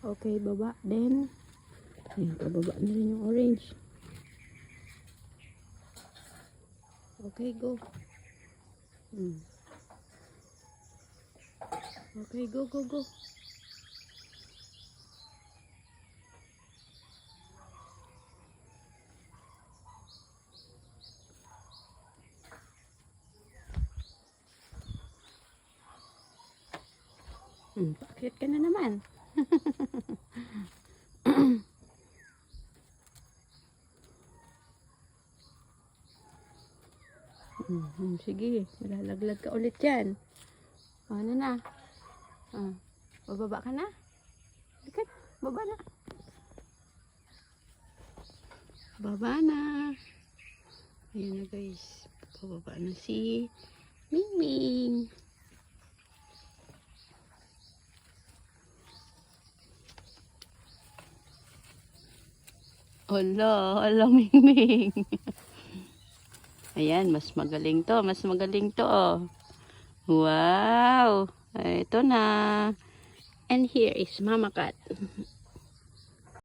Okay, baba. Then, ayan, pababa na rin yung orange. Okay, go. Okay, go, go, go. Bakit ka na naman? Sige, malalaglag ka ulit yan. Ano na? Bababa ka na? Likat, baba na. Baba na. Ayan na guys. Pababa na si Mingming. Hala, Mingming. Ayan, mas magaling to. Mas magaling to. Oh. Wow. Ito na. And here is Mama Cat.